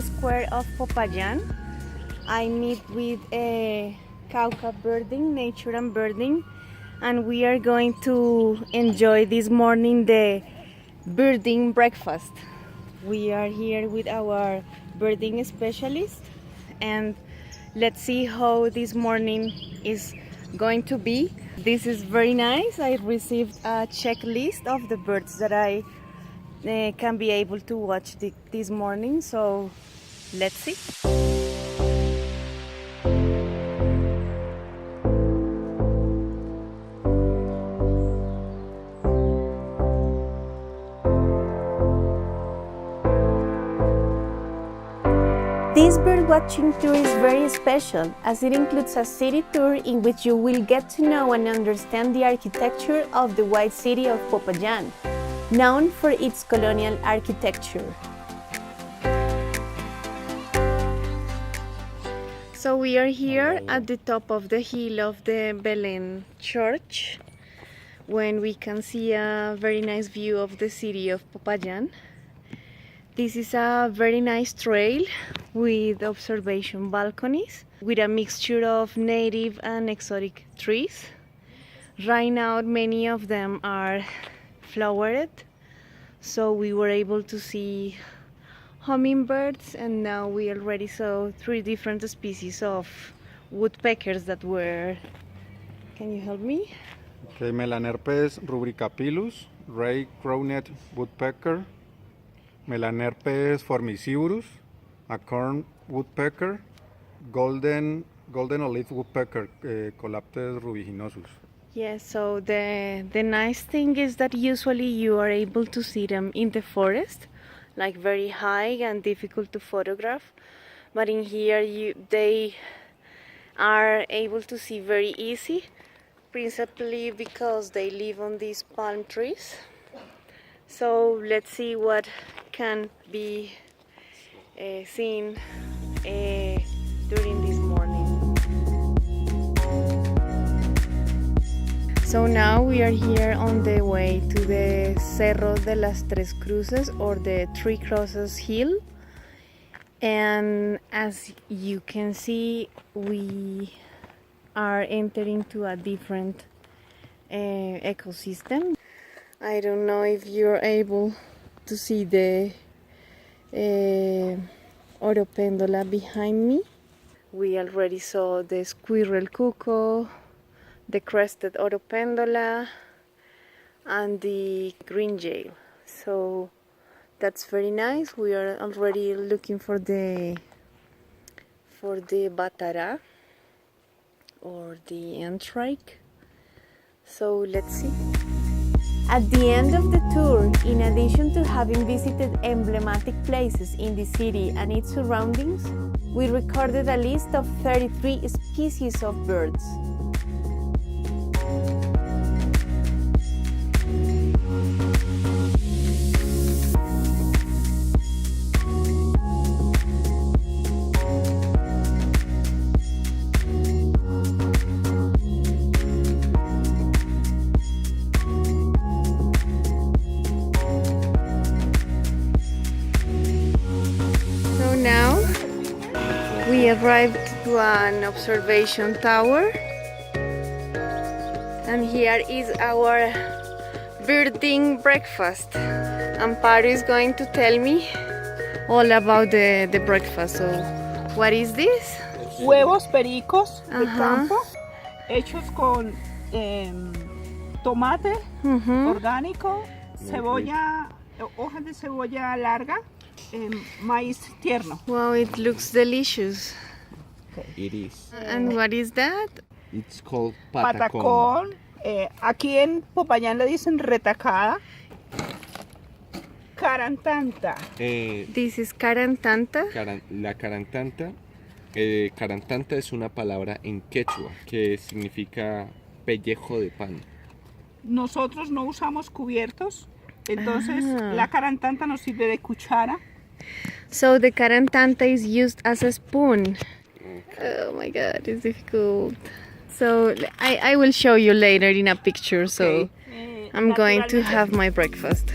main square of Popayán. I meet with cauca birding, nature and birding, and we are going to enjoy this morning the birding breakfast. We are here with our birding specialist, and let's see how this morning is going to be. This is very nice. I received a checklist of the birds that I can be able to watch this morning, so let's see. This bird-watching tour is very special as it includes a city tour in which you will get to know and understand the architecture of the white city of Popayán, known for its colonial architecture. So we are here at the top of the hill of the Belén church, when we can see a very nice view of the city of Popayán. This is a very nice trail with observation balconies, with a mixture of native and exotic trees. Right now many of them are flowered, so we were able to see hummingbirds, and now we already saw 3 different species of woodpeckers that were... Can you help me? Okay, Melanerpes rubricapillus, ray-crowned woodpecker, Melanerpes formicivorus, a corn woodpecker, golden olive woodpecker, Colaptes rubiginosus. Yes, so the nice thing is that usually you are able to see them in the forest, like very high and difficult to photograph, but in here they are able to see very easy, principally because they live on these palm trees. So let's see what can be seen during this morning. So now we are here on the way to the Cerro de las Tres Cruces, or the Three Crosses Hill, and as you can see we are entering to a different ecosystem. I don't know if you're able to see the oropendola behind me. We already saw the squirrel cuckoo, the crested oropendola, and the green jay. So that's very nice. We are already looking for the batara or the antrike. So let's see. At the end of the tour, in addition to having visited emblematic places in the city and its surroundings, we recorded a list of 33 species of birds. Now we arrived to an observation tower, and here is our birding breakfast. Amparo is going to tell me all about the breakfast. So, what is this? Huevos pericos de campo, hechos con tomate orgánico, cebolla, hojas de cebolla larga, maíz tierno. Wow, it looks delicious. It is. And what is that? It's called Patacón. Aquí en Popayán le dicen retacada. Carantanta. This is carantanta. La carantanta. Carantanta es una palabra en quechua que significa pellejo de pan. Nosotros no usamos cubiertos, entonces la carantanta nos sirve de cuchara. So the carantanta is used as a spoon. Oh my god, it's difficult. So I will show you later in a picture. So I'm going to have my breakfast.